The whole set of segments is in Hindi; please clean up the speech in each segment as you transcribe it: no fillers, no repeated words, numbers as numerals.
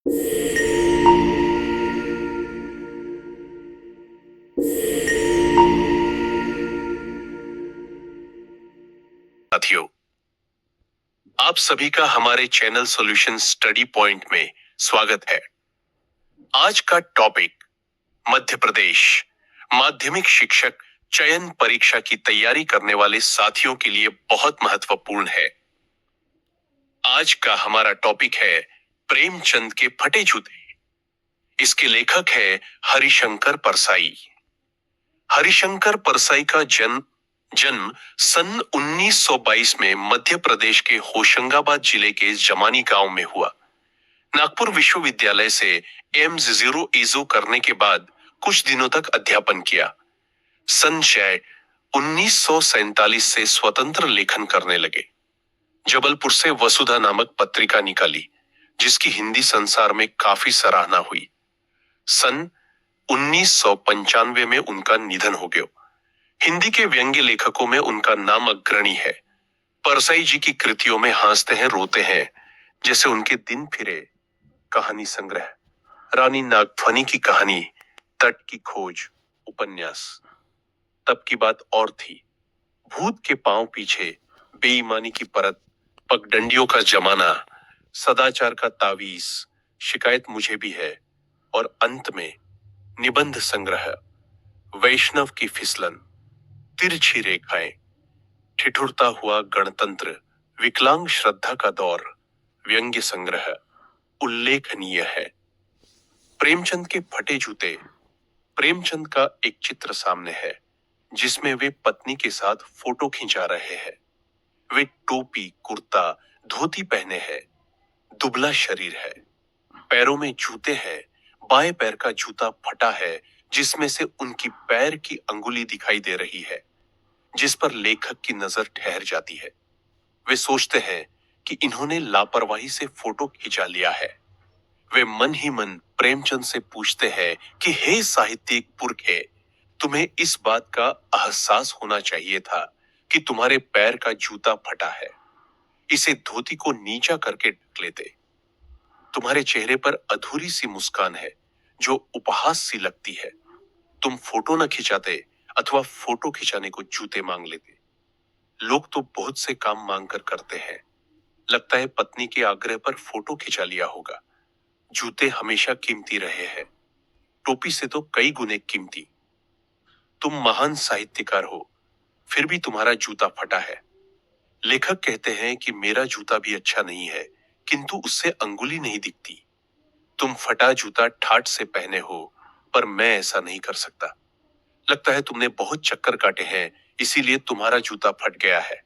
साथियों, आप सभी का हमारे चैनल सॉल्यूशन स्टडी पॉइंट में स्वागत है। आज का टॉपिक मध्य प्रदेश माध्यमिक शिक्षक चयन परीक्षा की तैयारी करने वाले साथियों के लिए बहुत महत्वपूर्ण है। आज का हमारा टॉपिक है प्रेमचंद के फटे जूते। इसके लेखक है हरिशंकर परसाई। हरिशंकर परसाई का जन्म सन 1922 में मध्य प्रदेश के होशंगाबाद जिले के जमानी गांव में हुआ। नागपुर विश्वविद्यालय से एम.0 करने के बाद कुछ दिनों तक अध्यापन किया। सन 1947 से स्वतंत्र लेखन करने लगे। जबलपुर से वसुधा नामक पत्रिका निकाली, जिसकी हिंदी संसार में काफी सराहना हुई। सन 1995 में उनका निधन हो गया। हिंदी के व्यंग्य लेखकों में उनका नाम अग्रणी है। परसाई जी की कृतियों में हंसते हैं रोते हैं, जैसे उनके दिन फिरे कहानी संग्रह, रानी नागफनी की कहानी, तट की खोज उपन्यास, तब की बात और थी, भूत के पांव पीछे, बेईमानी की परत, पगडंडियों का जमाना, सदाचार का तावीज, शिकायत मुझे भी है, और अंत में निबंध संग्रह, वैष्णव की फिसलन, तिरछी रेखाएं, ठिठुरता हुआ गणतंत्र, विकलांग श्रद्धा का दौर, व्यंग्य संग्रह उल्लेखनीय है। प्रेमचंद के फटे जूते। प्रेमचंद का एक चित्र सामने है, जिसमें वे पत्नी के साथ फोटो खिंचा रहे हैं। वे टोपी, कुर्ता, धोती पहने हैं। दुबला शरीर है, पैरों में जूते हैं। बाएं पैर का जूता फटा है, जिसमें से उनकी पैर की अंगुली दिखाई दे रही है, जिस पर लेखक की नजर ठहर जाती है। वे सोचते हैं कि इन्होंने लापरवाही से फोटो खिंचा लिया है। वे मन ही मन प्रेमचंद से पूछते हैं कि हे साहित्यिक पुरखे, तुम्हें इस बात का एहसास होना चाहिए था कि तुम्हारे पैर का जूता फटा है। इसे धोती को नीचा करके ढक लेते। तुम्हारे चेहरे पर अधूरी सी मुस्कान है, जो उपहास सी लगती है। तुम फोटो न खिंचाते अथवा फोटो खिंचाने को जूते मांग लेते। लोग तो बहुत से काम मांग कर करते हैं। लगता है पत्नी के आग्रह पर फोटो खिंचा लिया होगा। जूते हमेशा कीमती रहे हैं, टोपी से तो कई गुने कीमती। तुम महान साहित्यकार हो, फिर भी तुम्हारा जूता फटा है। लेखक कहते हैं कि मेरा जूता भी अच्छा नहीं है, किंतु उससे अंगुली नहीं दिखती। तुम फटा जूता ठाठ से पहने हो, पर मैं ऐसा नहीं कर सकता। लगता है तुमने बहुत चक्कर काटे हैं, इसीलिए तुम्हारा जूता फट गया है।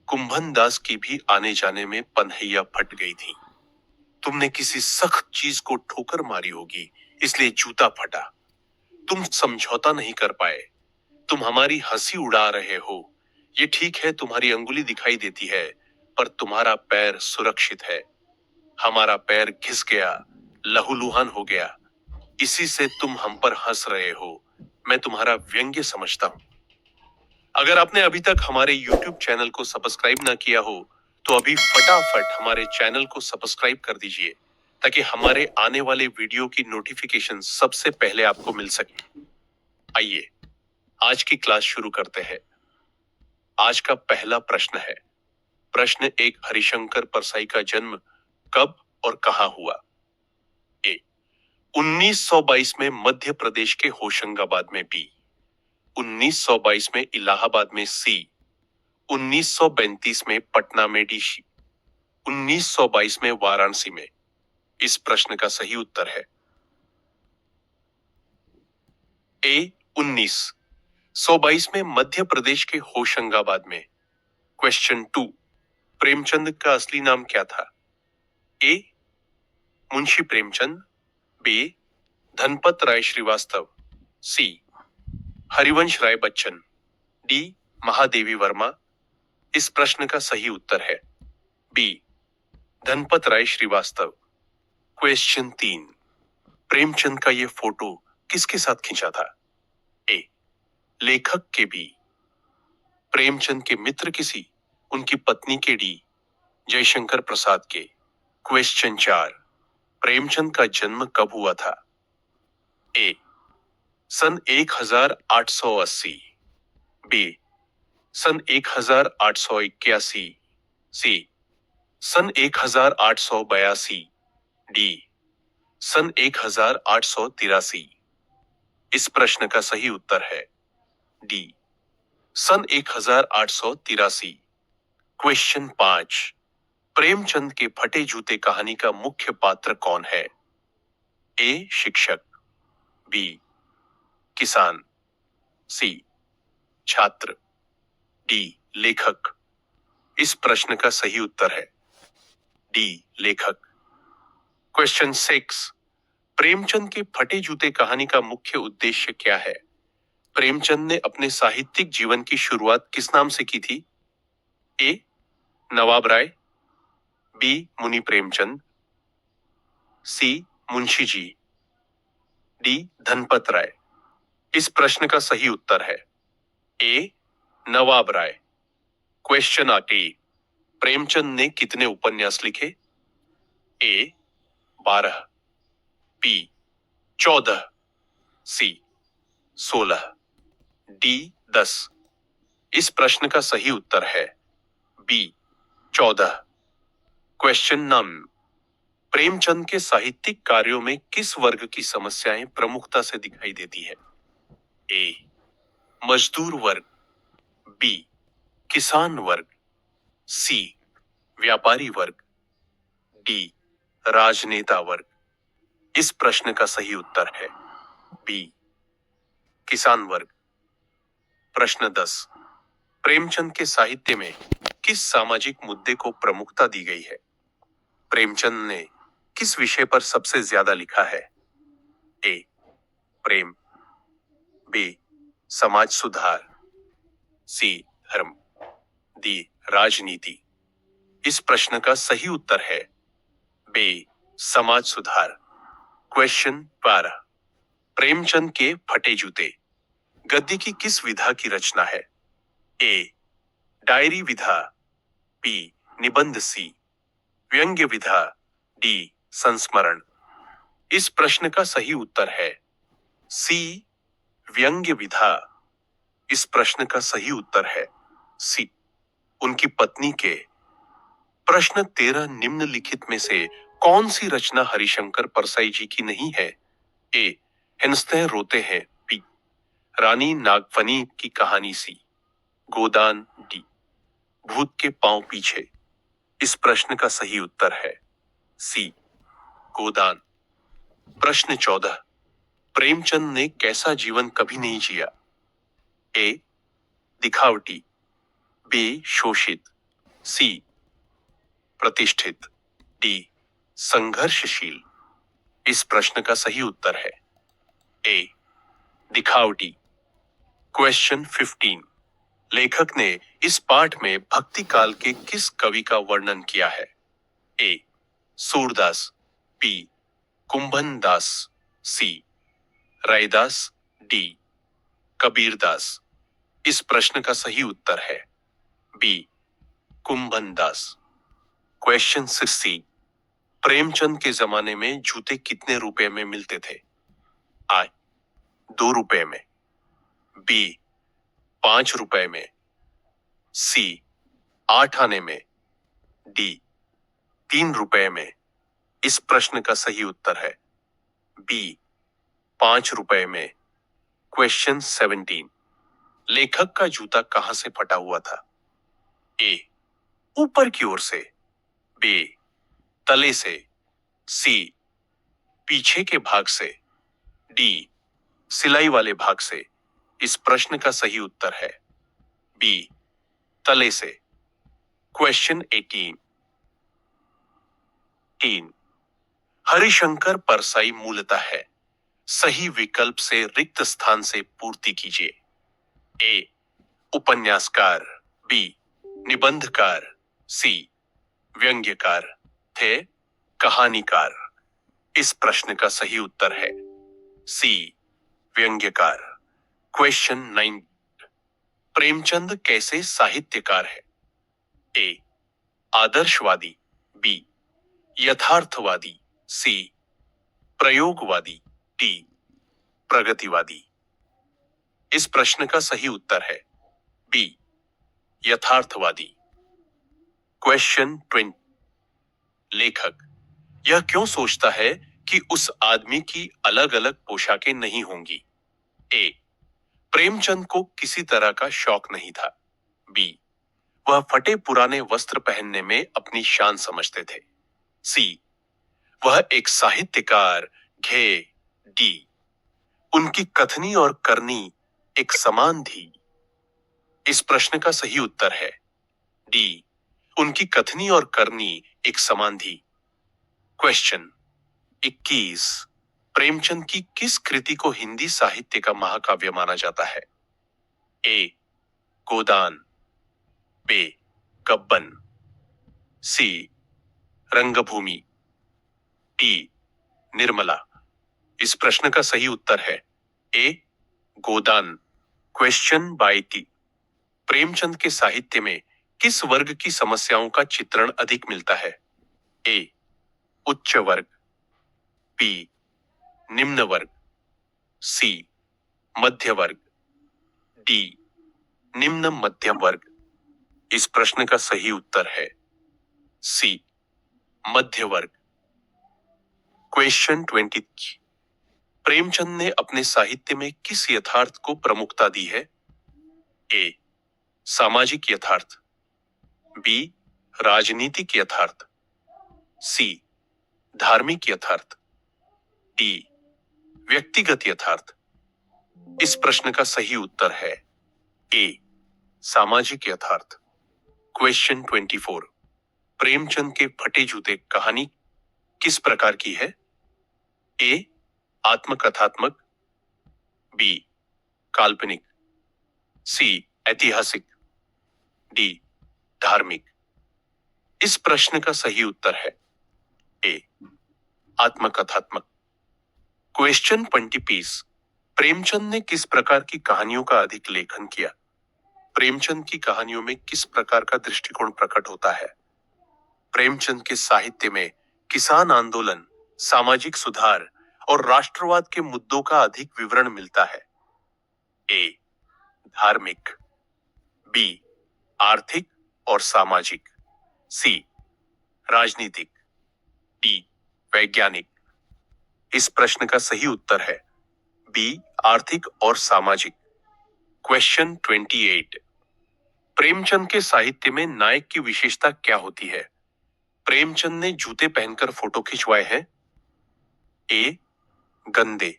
कुंभन दास की भी आने जाने में पनहैया फट गई थी। तुमने किसी सख्त चीज को ठोकर मारी होगी, इसलिए जूता फटा। तुम समझौता नहीं कर पाए। तुम हमारी हंसी उड़ा रहे हो। ये ठीक है, तुम्हारी अंगुली दिखाई देती है, पर तुम्हारा पैर सुरक्षित है। हमारा पैर घिस गया, लहूलुहान हो गया। इसी से तुम हम पर हंस रहे हो। मैं तुम्हारा व्यंग्य समझता हूं। अगर आपने अभी तक हमारे YouTube चैनल को सब्सक्राइब ना किया हो, तो अभी फटाफट हमारे चैनल को सब्सक्राइब कर दीजिए, ताकि हमारे आने वाले वीडियो की नोटिफिकेशन सबसे पहले आपको मिल सके। आइए आज की क्लास शुरू करते हैं। आज का पहला प्रश्न है। प्रश्न एक, हरिशंकर परसाई का जन्म कब और कहां हुआ? ए, 1922 में मध्य प्रदेश के होशंगाबाद में। बी, 1922 में इलाहाबाद में। सी, 1932 में पटना में। डी, 1922 में वाराणसी में। इस प्रश्न का सही उत्तर है ए, 1922 में मध्य प्रदेश के होशंगाबाद में। क्वेश्चन 2, प्रेमचंद का असली नाम क्या था? ए, मुंशी प्रेमचंद। बी, धनपत राय श्रीवास्तव। सी, हरिवंश राय बच्चन। डी, महादेवी वर्मा। इस प्रश्न का सही उत्तर है बी, धनपत राय श्रीवास्तव। क्वेश्चन 3, प्रेमचंद का यह फोटो किसके साथ खींचा था? ए, लेखक के। बी, प्रेमचंद के मित्र किसी, उनकी पत्नी के। डी, जयशंकर प्रसाद के। क्वेश्चन 4, प्रेमचंद का जन्म कब हुआ था? ए. सन 1880, बी. सन 1881, सी. सन 1882, डी. सन 1883। इस प्रश्न का सही उत्तर है डी, सन 1883। क्वेश्चन 5, प्रेमचंद के फटे जूते कहानी का मुख्य पात्र कौन है? ए. शिक्षक, बी. किसान, सी. छात्र, डी. लेखक। इस प्रश्न का सही उत्तर है डी. लेखक। क्वेश्चन 6, प्रेमचंद के फटे जूते कहानी का मुख्य उद्देश्य क्या है? प्रेमचंद ने अपने साहित्यिक जीवन की शुरुआत किस नाम से की थी? ए. नवाब राय, बी. मुनि प्रेमचंद, सी. मुंशी जी, डी. धनपत राय। इस प्रश्न का सही उत्तर है ए. नवाब राय। क्वेश्चन 8, प्रेमचंद ने कितने उपन्यास लिखे? ए. 12, बी. 14, सी. 16, डी. 10। इस प्रश्न का सही उत्तर है बी. 14। क्वेश्चन 9, प्रेमचंद के साहित्यिक कार्यों में किस वर्ग की समस्याएं प्रमुखता से दिखाई देती है? ए. मजदूर वर्ग, बी. किसान वर्ग, सी. व्यापारी वर्ग, डी. राजनेता वर्ग। इस प्रश्न का सही उत्तर है बी. किसान वर्ग। प्रश्न 10, प्रेमचंद के साहित्य में किस सामाजिक मुद्दे को प्रमुखता दी गई है? प्रेमचंद ने किस विषय पर सबसे ज्यादा लिखा है? ए. प्रेम, बी. समाज सुधार, सी. धर्म, डी. राजनीति। इस प्रश्न का सही उत्तर है बी. समाज सुधार। क्वेश्चन 12, प्रेमचंद के फटे जूते गद्य की किस विधा की रचना है? ए. डायरी विधा, बी. निबंध, सी. व्यंग्य विधा, डी. संस्मरण। इस प्रश्न का सही उत्तर है सी. व्यंग्य विधा। इस प्रश्न का सही उत्तर है सी। उनकी पत्नी के प्रश्न 13 निम्नलिखित में से कौन सी रचना हरिशंकर परसाई जी की नहीं है? ए. हिंसते रोते हैं, बी. रानी नागफनी की कहानी, सी. गोदान, डी. भूत के पांव पीछे। इस प्रश्न का सही उत्तर है सी. गोदान। प्रश्न 14, प्रेमचंद ने कैसा जीवन कभी नहीं जिया? ए. दिखावटी, बी. शोषित, सी. प्रतिष्ठित, डी. संघर्षशील। इस प्रश्न का सही उत्तर है ए. दिखावटी। क्वेश्चन 15, लेखक ने इस पाठ में भक्ति काल के किस कवि का वर्णन किया है? ए. सूरदास, बी. कुंभन दास, सी. रैदास, डी. कबीरदास। इस प्रश्न का सही उत्तर है बी. कुंभन दास। क्वेश्चन 16, प्रेमचंद के जमाने में जूते कितने रुपए में मिलते थे? आ. 2 रुपए में, बी. 5 रुपए में, सी. 8 आने में, डी. 3 रुपए में। इस प्रश्न का सही उत्तर है बी. 5 रुपए में। क्वेश्चन 17, लेखक का जूता कहां से फटा हुआ था? ए. ऊपर की ओर से, बी. तले से, सी. पीछे के भाग से, डी. सिलाई वाले भाग से। इस प्रश्न का सही उत्तर है बी. तले से। क्वेश्चन 18, हरिशंकर परसाई मूलतः है, सही विकल्प से रिक्त स्थान से पूर्ति कीजिए। ए. उपन्यासकार, बी. निबंधकार, सी. व्यंग्यकार, थे. कहानीकार। इस प्रश्न का सही उत्तर है सी. व्यंग्यकार। क्वेश्चन 9, प्रेमचंद कैसे साहित्यकार है? ए. आदर्शवादी, बी. यथार्थवादी, सी. प्रयोगवादी, डी प्रगतिवादी। इस प्रश्न का सही उत्तर है बी यथार्थवादी। क्वेश्चन 20। लेखक यह क्यों सोचता है कि उस आदमी की अलग अलग पोशाकें नहीं होंगी? ए प्रेमचंद को किसी तरह का शौक नहीं था। बी वह फटे पुराने वस्त्र पहनने में अपनी शान समझते थे। सी वह एक साहित्यकार। घे डी उनकी कथनी और करनी एक समान थी। इस प्रश्न का सही उत्तर है डी उनकी कथनी और करनी एक समान थी। क्वेश्चन 21। प्रेमचंद की किस कृति को हिंदी साहित्य का महाकाव्य माना जाता है? ए गोदान, बी कब्बन, सी रंगभूमि, डी निर्मला। इस प्रश्न का सही उत्तर है ए गोदान। क्वेश्चन 22। प्रेमचंद के साहित्य में किस वर्ग की समस्याओं का चित्रण अधिक मिलता है? ए उच्च वर्ग, बी निम्न वर्ग, सी मध्य वर्ग, डी निम्न मध्यम वर्ग। इस प्रश्न का सही उत्तर है सी मध्य वर्ग। क्वेश्चन 20। प्रेमचंद ने अपने साहित्य में किस यथार्थ को प्रमुखता दी है? ए सामाजिक यथार्थ, बी राजनीतिक यथार्थ, सी धार्मिक यथार्थ, डी व्यक्तिगत यथार्थ। इस प्रश्न का सही उत्तर है ए सामाजिक यथार्थ। क्वेश्चन 24। प्रेमचंद के फटे जूते कहानी किस प्रकार की है? ए आत्मकथात्मक, बी काल्पनिक, सी ऐतिहासिक, डी धार्मिक। इस प्रश्न का सही उत्तर है ए आत्मकथात्मक। क्वेश्चन 25। प्रेमचंद ने किस प्रकार की कहानियों का अधिक लेखन किया? प्रेमचंद की कहानियों में किस प्रकार का दृष्टिकोण प्रकट होता है? प्रेमचंद के साहित्य में किसान आंदोलन, सामाजिक सुधार और राष्ट्रवाद के मुद्दों का अधिक विवरण मिलता है। ए धार्मिक, बी आर्थिक और सामाजिक, सी राजनीतिक, डी वैज्ञानिक। इस प्रश्न का सही उत्तर है बी आर्थिक और सामाजिक। क्वेश्चन 28। प्रेमचंद के साहित्य में नायक की विशेषता क्या होती है? प्रेमचंद ने जूते पहनकर फोटो खिंचवाए हैं? ए गंदे,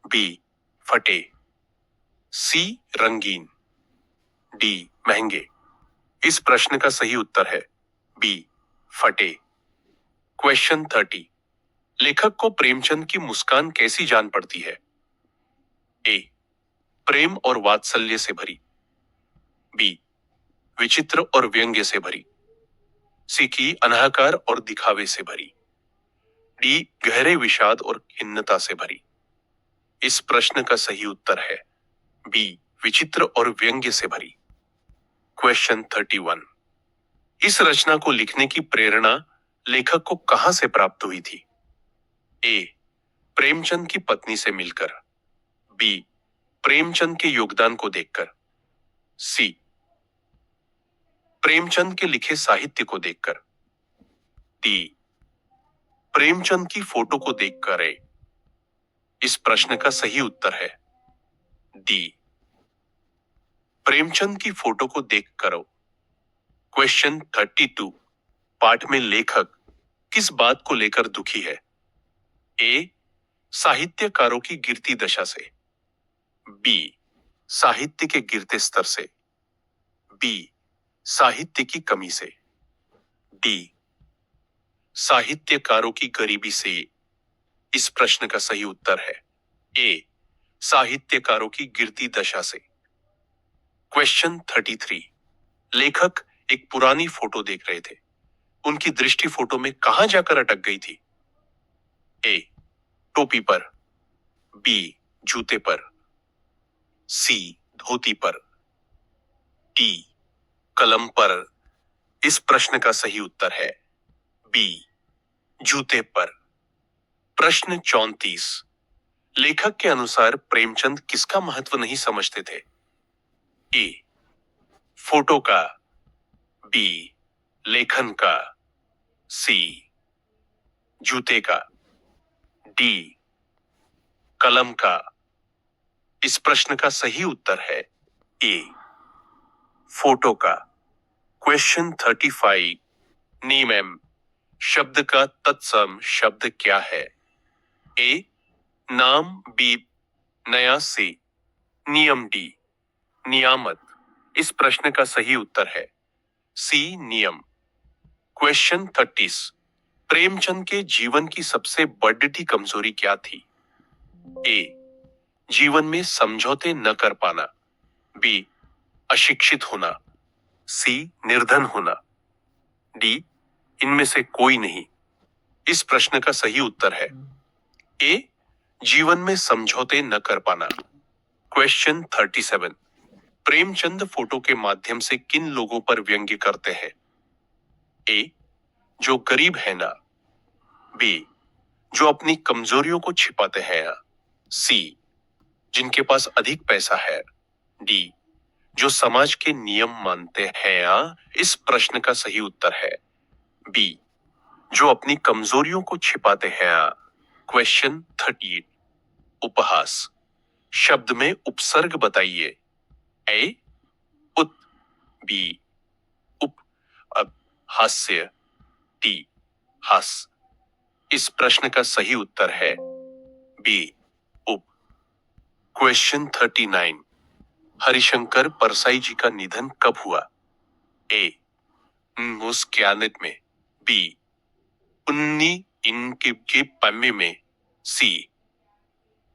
बी फटे, सी रंगीन, डी महंगे। इस प्रश्न का सही उत्तर है बी फटे। क्वेश्चन 30। लेखक को प्रेमचंद की मुस्कान कैसी जान पड़ती है? ए प्रेम और वात्सल्य से भरी, बी विचित्र और व्यंग्य से भरी, सी की अनाहकार और दिखावे से भरी, डी गहरे विषाद और खिन्नता से भरी। इस प्रश्न का सही उत्तर है बी विचित्र और व्यंग्य से भरी। क्वेश्चन 31। इस रचना को लिखने की प्रेरणा लेखक को कहां से प्राप्त हुई थी? ए प्रेमचंद की पत्नी से मिलकर, बी प्रेमचंद के योगदान को देखकर, सी प्रेमचंद के लिखे साहित्य को देखकर, डी प्रेमचंद की फोटो को देखकर। है इस प्रश्न का सही उत्तर है डी प्रेमचंद की फोटो को देख करो। क्वेश्चन 32। पाठ में लेखक किस बात को लेकर दुखी है? ए साहित्यकारों की गिरती दशा से, बी साहित्य के गिरते स्तर से, बी साहित्य की कमी से, डी साहित्यकारों की गरीबी से। इस प्रश्न का सही उत्तर है ए साहित्यकारों की गिरती दशा से। क्वेश्चन 33। लेखक एक पुरानी फोटो देख रहे थे। उनकी दृष्टि फोटो में कहां जाकर अटक गई थी? ए टोपी पर, बी जूते पर, सी धोती पर, डी कलम पर। इस प्रश्न का सही उत्तर है बी जूते पर। प्रश्न 34। लेखक के अनुसार प्रेमचंद किसका महत्व नहीं समझते थे? ए फोटो का, बी लेखन का, सी जूते का, डी कलम का। इस प्रश्न का सही उत्तर है ए फोटो का। क्वेश्चन 35। नीम शब्द का तत्सम शब्द क्या है? ए नाम, बी नया, सी नियम, डी नियामत। इस प्रश्न का सही उत्तर है सी नियम। क्वेश्चन 30। प्रेमचंद के जीवन की सबसे बड़ी कमजोरी क्या थी? ए जीवन में समझौते न कर पाना, बी अशिक्षित होना, सी निर्धन होना, डी इनमें से कोई नहीं। इस प्रश्न का सही उत्तर है ए जीवन में समझौते न कर पाना। क्वेश्चन 37। प्रेमचंद फोटो के माध्यम से किन लोगों पर व्यंग्य करते हैं? ए जो गरीब है ना, बी जो अपनी कमजोरियों को छिपाते हैं या, सी जिनके पास अधिक पैसा है, डी जो समाज के नियम मानते हैं या। इस प्रश्न का सही उत्तर है बी जो अपनी कमजोरियों को छिपाते हैं या। क्वेश्चन 38। उपहास शब्द में उपसर्ग बताइए। ए उत, बी उप हास्य, डी हास। इस प्रश्न का सही उत्तर है बी उप। क्वेश्चन 39। हरिशंकर परसाई जी का निधन कब हुआ? ए 1991 में, बी 1991 में, सी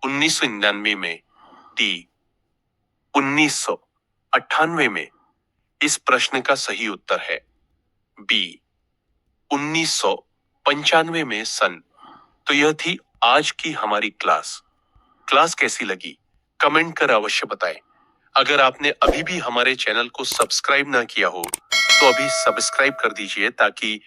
1999 में, डी 1998 में। इस प्रश्न का सही उत्तर है बी 1995 में सन। तो यह थी आज की हमारी क्लास। क्लास कैसी लगी कमेंट कर अवश्य बताएं। अगर आपने अभी भी हमारे चैनल को सब्सक्राइब ना किया हो तो अभी सब्सक्राइब कर दीजिए ताकि